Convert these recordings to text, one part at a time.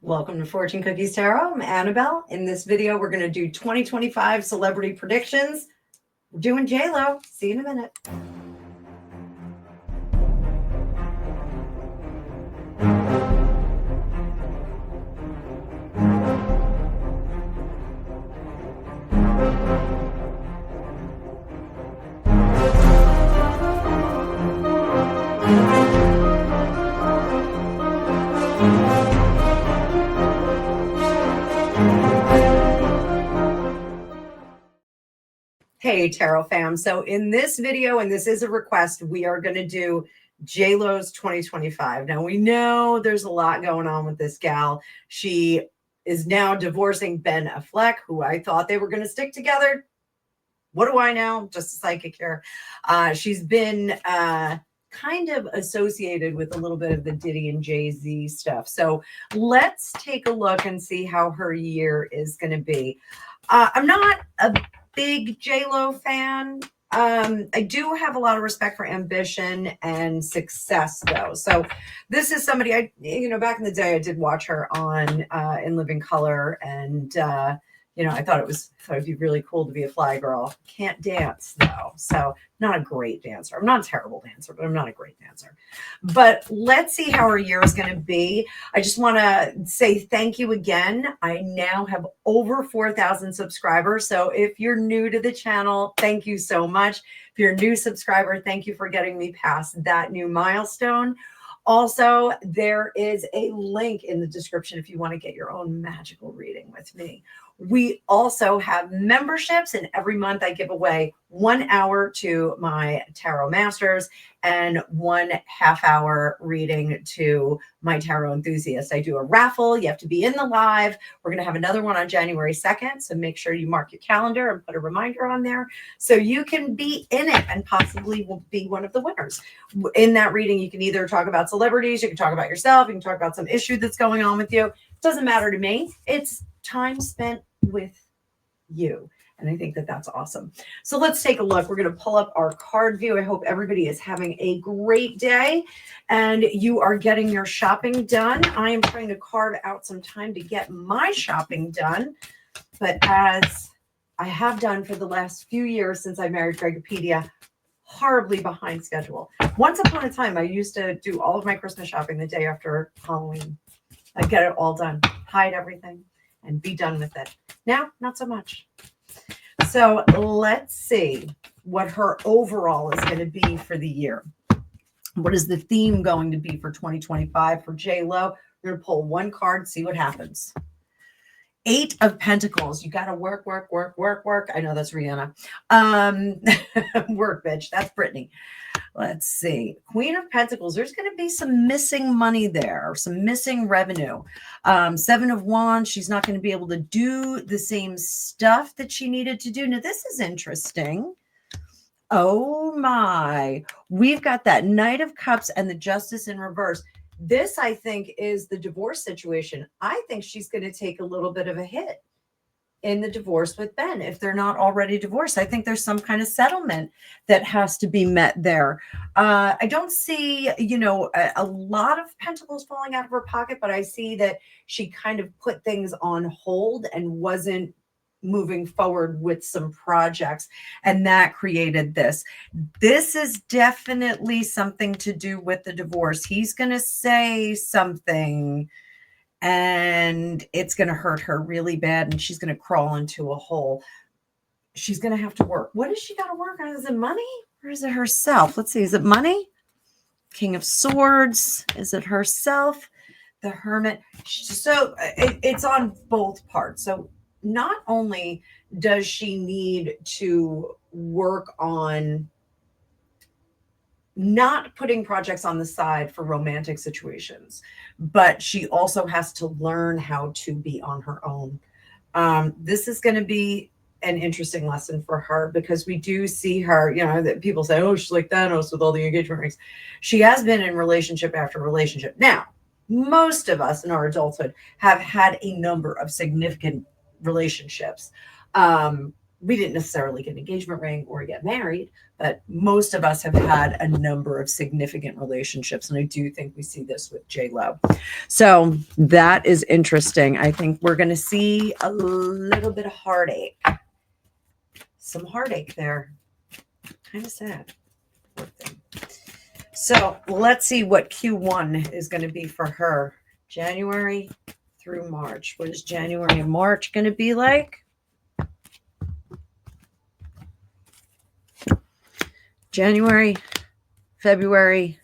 Welcome to Fortune Cookies Tarot. I'm Annabelle. In this video, we're going to do 2025 celebrity predictions. We're doing J-Lo. See you in a minute. Hey, Tarot fam. So in this video, and this is a request, we are going to do J-Lo's 2025. Now, we know there's a lot going on with this gal. She is now divorcing Ben Affleck, who I thought they were going to stick together. What do I know? Just a psychic here. She's been kind of associated with a little bit of the Diddy and Jay-Z stuff. So let's take a look and see how her year is going to be. I'm not a big J-Lo fan. I do have a lot of respect for ambition and success, though. So this is somebody back in the day, I did watch her on In Living Color, and I thought it'd be really cool to be a fly girl. Can't dance though, so not a great dancer. I'm not a terrible dancer, but I'm not a great dancer. But let's see how her year is going to be. I just want to say thank you again. I now have over 4,000 subscribers. So if you're new to the channel, thank you so much. If you're a new subscriber, thank you for getting me past that new milestone. Also, there is a link in the description if you want to get your own magical reading with me. We also have memberships, and every month I give away 1 hour to my tarot masters and 1 half-hour reading to my tarot enthusiasts. I do a raffle. You have to be in the live. We're going to have another one on January 2nd, so make sure you mark your calendar and put a reminder on there so you can be in it and possibly will be one of the winners. In that reading, you can either talk about celebrities, you can talk about yourself, you can talk about some issue that's going on with you. It doesn't matter to me. It's time spent with you. And I think that that's awesome. So let's take a look. We're going to pull up our card view. I hope everybody is having a great day and you are getting your shopping done. I am trying to carve out some time to get my shopping done. But as I have done for the last few years since I married Gregopedia, horribly behind schedule. Once upon a time, I used to do all of my Christmas shopping the day after Halloween. I'd get it all done, hide everything, and be done with it. Now, not so much. So let's see what her overall is going to be for the year. What is the theme going to be for 2025 for J-Lo? We're going to pull one card, see what happens. 8 of Pentacles. You got to work, work, work, work, work. I know that's Rihanna. Work, bitch. That's Brittany. Let's see. Queen of Pentacles. There's going to be some missing money there, some missing revenue. 7 of Wands. She's not going to be able to do the same stuff that she needed to do. Now, this is interesting. Oh, my. We've got that Knight of Cups and the Justice in reverse. This, I think, is the divorce situation. I think she's going to take a little bit of a hit in the divorce with Ben. If they're not already divorced, I think there's some kind of settlement that has to be met there. I don't see, a lot of pentacles falling out of her pocket, but I see that she kind of put things on hold and wasn't moving forward with some projects, and that created this. This is definitely something to do with the divorce. He's going to say something and it's going to hurt her really bad, and she's going to crawl into a hole. She's going to have to work. What does she got to work on? Is it money or is it herself? Let's see. Is it money? King of Swords. Is it herself? The Hermit. So it's on both parts. So not only does she need to work on not putting projects on the side for romantic situations, but she also has to learn how to be on her own. This is going to be an interesting lesson for her because we do see her, that people say, oh, she's like Thanos with all the engagement rings. She has been in relationship after relationship. Now, most of us in our adulthood have had a number of significant relationships. we didn't necessarily get an engagement ring or get married, but most of us have had a number of significant relationships. And I do think we see this with J-Lo. So that is interesting. I think we're going to see a little bit of heartache. Some heartache there. Kind of sad. Poor thing. So let's see what Q1 is going to be for her. January through March. What is January and March going to be like? January, February,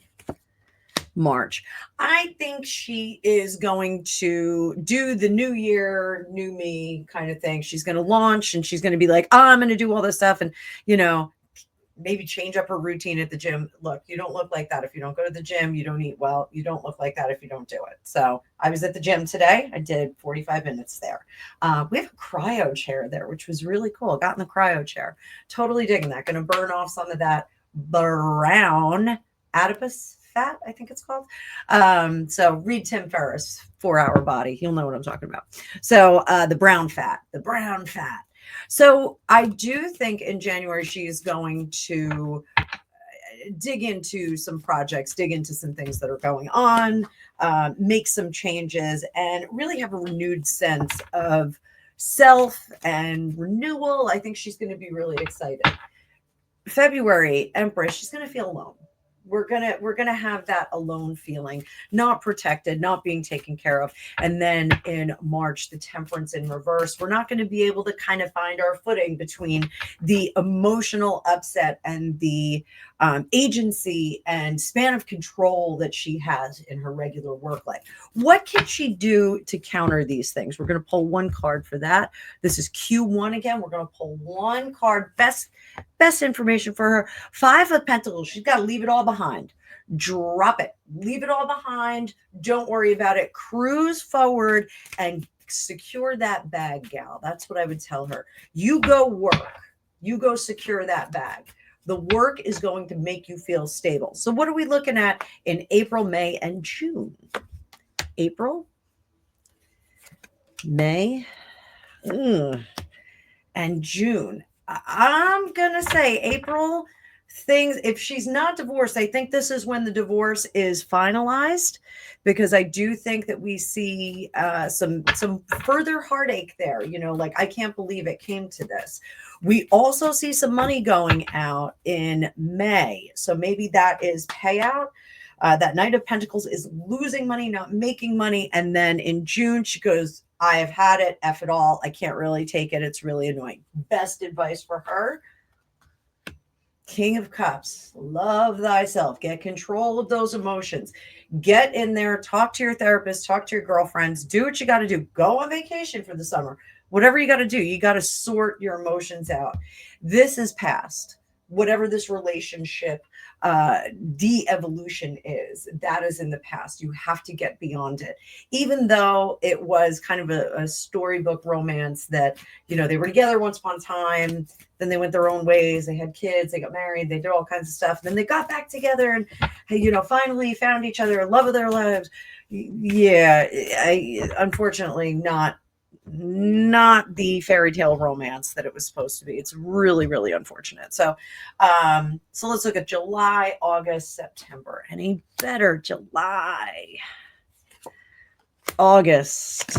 March. I think she is going to do the new year, new me kind of thing. She's going to launch and she's going to be like, oh, I'm going to do all this stuff. And, you know, maybe change up her routine at the gym. Look, you don't look like that if you don't go to the gym. You don't eat well. You don't look like that if you don't do it. So I was at the gym today. I did 45 minutes there. We have a cryo chair there, which was really cool. Got in the cryo chair. Totally digging that. Going to burn off some of that brown adipose fat, I think it's called. So read Tim Ferriss, 4-Hour Body. You'll know what I'm talking about. So the brown fat. So I do think in January she's going to dig into some projects, dig into some things that are going on, make some changes, and really have a renewed sense of self and renewal. I think she's going to be really excited. February, Empress, she's going to feel alone. We're gonna have that alone feeling, not protected, not being taken care of. And then in March, the Temperance in reverse. We're not going to be able to kind of find our footing between the emotional upset and the agency and span of control that she has in her regular work life. What can she do to counter these things? We're going to pull one card for that. This is Q1 again. We're going to pull one card. Best information for her. 5 of Pentacles. She's got to leave it all behind. Drop it. Leave it all behind. Don't worry about it. Cruise forward and secure that bag, gal. That's what I would tell her. You go work. You go secure that bag. The work is going to make you feel stable. So what are we looking at in April, May, and June? April, May, and June. I'm going to say April things, if she's not divorced, I think this is when the divorce is finalized, because I do think that we see some further heartache there. You know, like, I can't believe it came to this. We also see some money going out in May. So maybe that is payout. That Knight of Pentacles is losing money, not making money. And then in June, she goes, I have had it. F it all. I can't really take it. It's really annoying. Best advice for her. King of Cups. Love thyself. Get control of those emotions. Get in there. Talk to your therapist. Talk to your girlfriends. Do what you got to do. Go on vacation for the summer. Whatever you got to do. You got to sort your emotions out. This is past. Whatever this relationship de-evolution is, that is in the past. You have to get beyond it. Even though it was kind of a storybook romance that, you know, they were together once upon a time, then they went their own ways, they had kids, they got married, they did all kinds of stuff, then they got back together and, you know, finally found each other, love of their lives. Yeah, unfortunately not the fairy tale romance that it was supposed to be. It's really, really unfortunate. So let's look at July, August, September. Any better? July, August,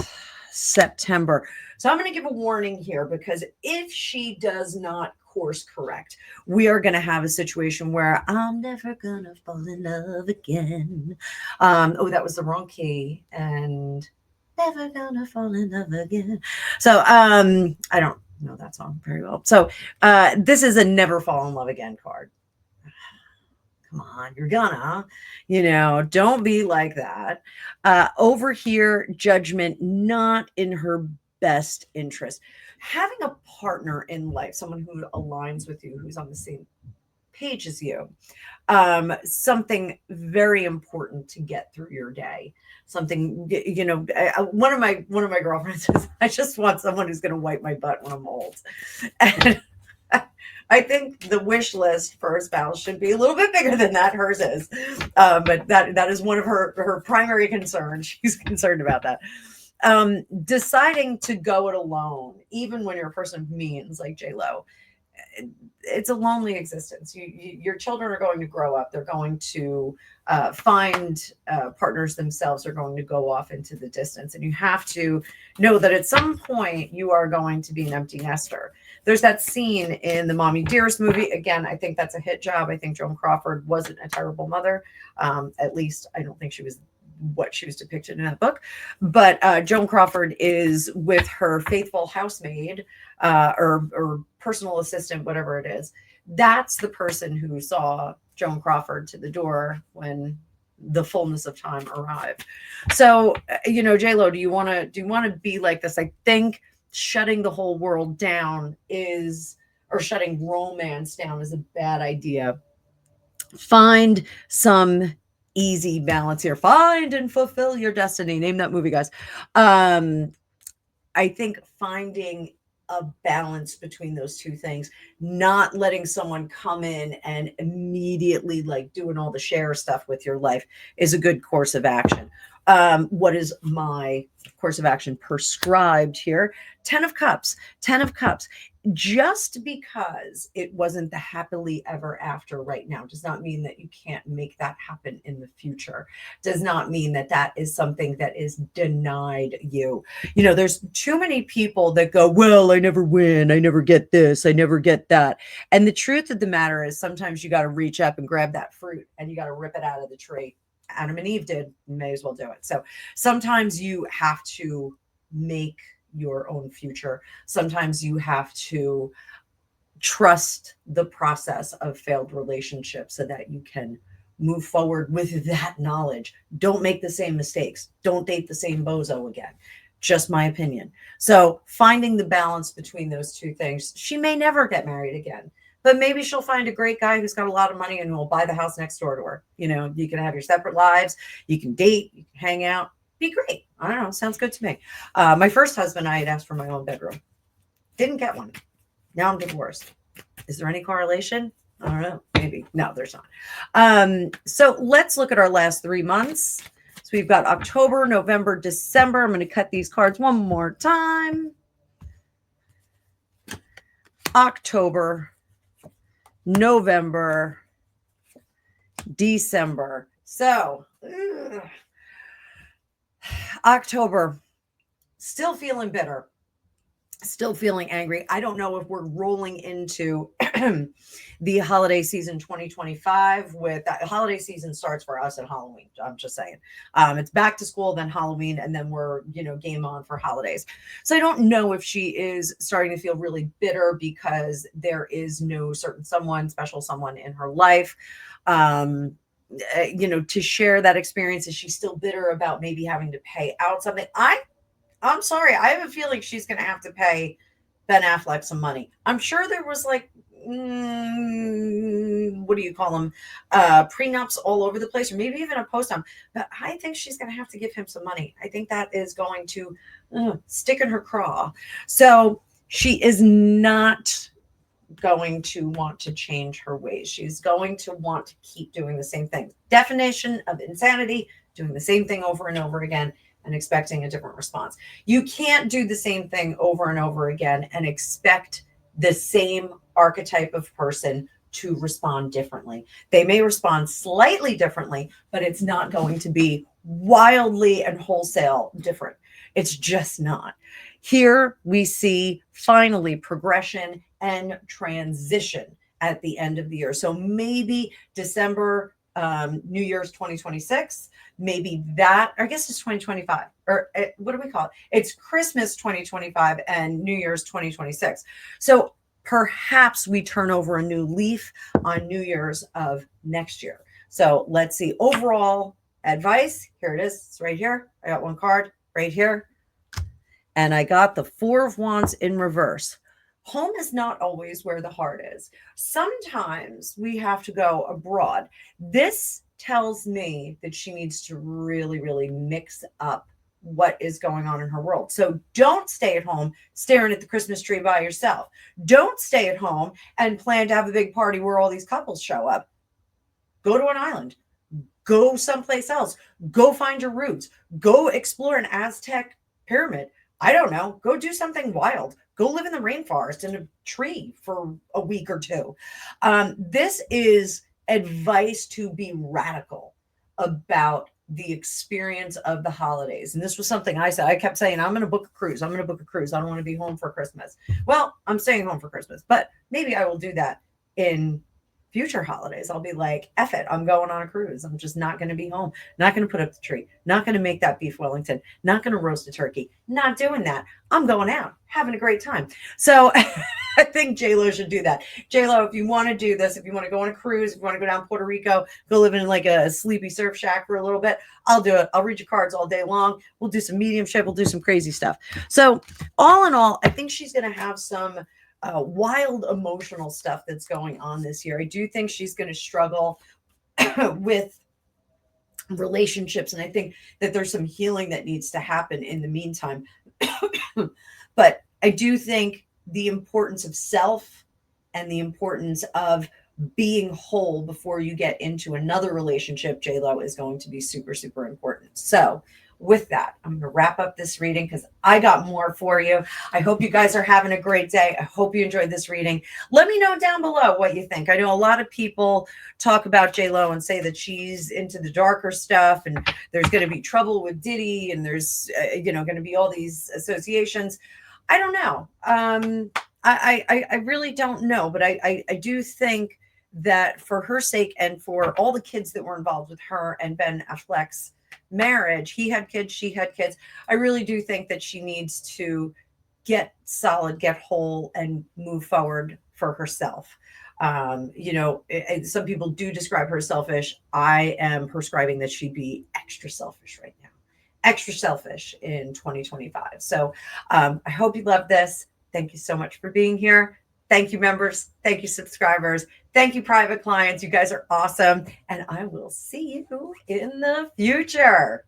September. So I'm going to give a warning here, because if she does not course correct, we are going to have a situation where I'm never going to fall in love again. Oh, that was the wrong key. And never gonna fall in love again. So I don't know that song very well. So this is a never fall in love again card. Come on, you're gonna, you know, don't be like that. Over here, Judgment, not in her best interest. Having a partner in life, someone who aligns with you, who's on the same page as you, something very important to get through your day. Something, you know, one of my girlfriends says, I just want someone who's going to wipe my butt when I'm old. And I think the wish list for a spouse should be a little bit bigger than that. Hers is, but that is one of her primary concerns. She's concerned about that. deciding to go it alone, even when you're a person of means like J-Lo, it's a lonely existence. Your children are going to grow up. They're going to find partners themselves. Are going to go off into the distance. And you have to know that at some point you are going to be an empty nester. There's that scene in the Mommy Dearest movie. Again, I think that's a hit job. I think Joan Crawford wasn't a terrible mother. At least I don't think she was what she was depicted in that book. But Joan Crawford is with her faithful housemaid or personal assistant, whatever it is. That's the person who saw Joan Crawford to the door when the fullness of time arrived. So, J-Lo, do you want to be like this? I think shutting the whole world down or shutting romance down is a bad idea. Find some easy balance here. Find and fulfill your destiny. Name that movie, guys. I think finding a balance between those two things, not letting someone come in and immediately like doing all the share stuff with your life is a good course of action. What is my course of action prescribed here? 10 of Cups. Just because it wasn't the happily ever after right now does not mean that you can't make that happen in the future. Does not mean that that is something that is denied you. There's too many people that go, well, I never win. I never get this. I never get that. And the truth of the matter is sometimes you got to reach up and grab that fruit and you got to rip it out of the tree. Adam and Eve did. You may as well do it. So sometimes you have to make your own future. Sometimes you have to trust the process of failed relationships so that you can move forward with that knowledge. Don't make the same mistakes. Don't date the same bozo again. Just my opinion. So finding the balance between those two things. She may never get married again, but maybe she'll find a great guy who's got a lot of money and will buy the house next door to her. You can have your separate lives. You can date, you can hang out. Be great. I don't know. Sounds good to me. My first husband, I had asked for my own bedroom. Didn't get one. Now I'm divorced. Is there any correlation? I don't know. Maybe. No, there's not. So let's look at our last 3 months. So we've got October, November, December. I'm going to cut these cards one more time. October, November, December. So October, still feeling bitter, still feeling angry. I don't know if we're rolling into the holiday season 2025 with that. Holiday season starts for us at Halloween. I'm just saying. It's back to school, then Halloween, and then we're, game on for holidays. So I don't know if she is starting to feel really bitter because there is no certain someone, special someone in her life. To share that experience. Is she still bitter about maybe having to pay out something? I'm sorry. I have a feeling she's going to have to pay Ben Affleck some money. I'm sure there was like, what do you call them? Prenups all over the place, or maybe even a post-op. But I think she's going to have to give him some money. I think that is going to stick in her craw. So she is not going to want to change her ways. She's going to want to keep doing the same thing. Definition of insanity, doing the same thing over and over again and expecting a different response. You can't do the same thing over and over again and expect the same archetype of person to respond differently. They may respond slightly differently, but it's not going to be wildly and wholesale different. It's just not. Here we see finally progression and transition at the end of the year. So maybe December, New Year's 2026, maybe that, I guess it's 2025, or what do we call it? It's Christmas 2025 and New Year's 2026. So perhaps we turn over a new leaf on New Year's of next year. So let's see. Overall advice. Here it is. It's right here. I got one card right here. And I got the Four of Wands in reverse. Home is not always where the heart is. Sometimes we have to go abroad. This tells me that she needs to really, really mix up what is going on in her world. So don't stay at home staring at the Christmas tree by yourself. Don't stay at home and plan to have a big party where all these couples show up. Go to an island. Go someplace else. Go find your roots. Go explore an Aztec pyramid. I don't know. Go do something wild. Go live in the rainforest in a tree for a week or two. This is advice to be radical about the experience of the holidays. And this was something I said. I kept saying, I'm going to book a cruise. I'm going to book a cruise. I don't want to be home for Christmas. Well, I'm staying home for Christmas, but maybe I will do that in future holidays. I'll be like, F it, I'm going on a cruise. I'm just not going to be home. Not going to put up the tree. Not going to make that beef Wellington. Not going to roast a turkey. Not doing that. I'm going out, having a great time. So I think JLo should do that. JLo, if you want to do this, if you want to go on a cruise, if you want to go down Puerto Rico, go live in like a sleepy surf shack for a little bit, I'll do it. I'll read your cards all day long. We'll do some mediumship. We'll do some crazy stuff. So all in all, I think she's going to have some wild emotional stuff that's going on this year. I do think she's going to struggle with relationships, and I think that there's some healing that needs to happen in the meantime. But I do think the importance of self and the importance of being whole before you get into another relationship, JLo, is going to be super, super important. So with that, I'm going to wrap up this reading because I got more for you. I hope you guys are having a great day. I hope you enjoyed this reading. Let me know down below what you think. I know a lot of people talk about JLo and say that she's into the darker stuff and there's going to be trouble with Diddy and there's, going to be all these associations. I don't know. I really don't know, but I do think that for her sake and for all the kids that were involved with her and Ben Affleck's marriage, he had kids, she had kids, I really do think that she needs to get solid, get whole, and move forward for herself. Some people do describe her selfish. I am prescribing that she be extra selfish right now, extra selfish in 2025. So I hope you love this. Thank you so much for being here. Thank you, members. Thank you, subscribers. Thank you, private clients. You guys are awesome. And I will see you in the future.